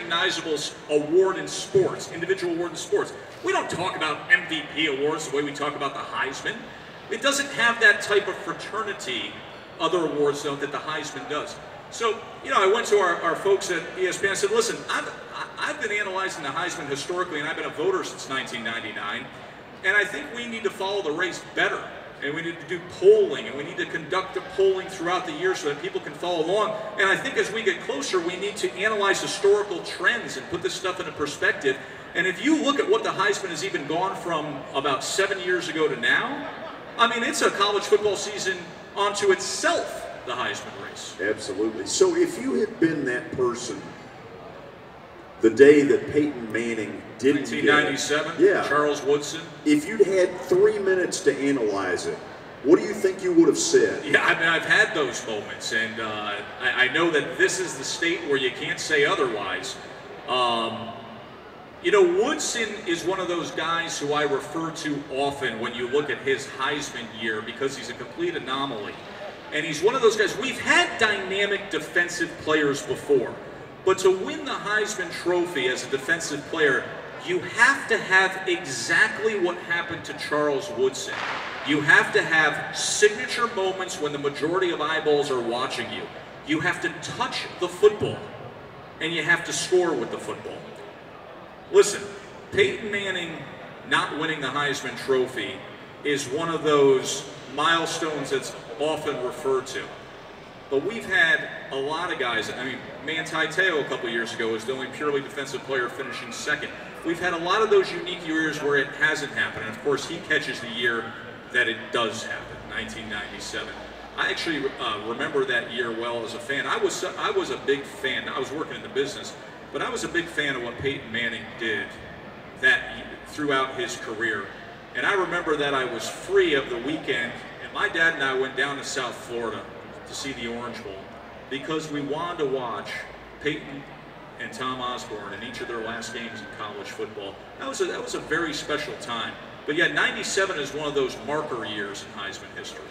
recognizable award in sports, individual award in sports. We don't talk about MVP awards the way we talk about the Heisman. It doesn't have that type of fraternity, other awards don't, that the Heisman does. So, you know, I went to our folks at ESPN and said, listen, I've been analyzing the Heisman historically, and I've been a voter since 1999, and I think we need to follow the race better. And we need to do polling, and we need to conduct the polling throughout the year so that people can follow along. And I think as we get closer, we need to analyze historical trends and put this stuff into perspective. And if you look at what the Heisman has even gone from about 7 years ago to now, I mean, it's a college football season onto itself, the Heisman race. Absolutely. So if you had been that person the day that Peyton Manning didn't 1997, get it, yeah, Charles Woodson. If you'd had 3 minutes to analyze it, what do you think you would have said? Yeah, I mean, I've had those moments, and I know that this is the state where you can't say otherwise. You know, Woodson is one of those guys who I refer to often when you look at his Heisman year because he's a complete anomaly. And he's one of those guys, we've had dynamic defensive players before. But to win the Heisman Trophy as a defensive player, you have to have exactly what happened to Charles Woodson. You have to have signature moments when the majority of eyeballs are watching you. You have to touch the football, and you have to score with the football. Listen, Peyton Manning not winning the Heisman Trophy is one of those milestones that's often referred to. But we've had a lot of guys, I mean, Manti Te'o a couple years ago was the only purely defensive player finishing second. We've had a lot of those unique years where it hasn't happened. And of course, he catches the year that it does happen, 1997. I actually remember that year well as a fan. I was a big fan. I was working in the business, but I was a big fan of what Peyton Manning did throughout his career. And I remember that I was free of the weekend, and my dad and I went down to South Florida to see the Orange Bowl because we wanted to watch Peyton and Tom Osborne in each of their last games in college football. That was a very special time. But yeah, 97 is one of those marker years in Heisman history.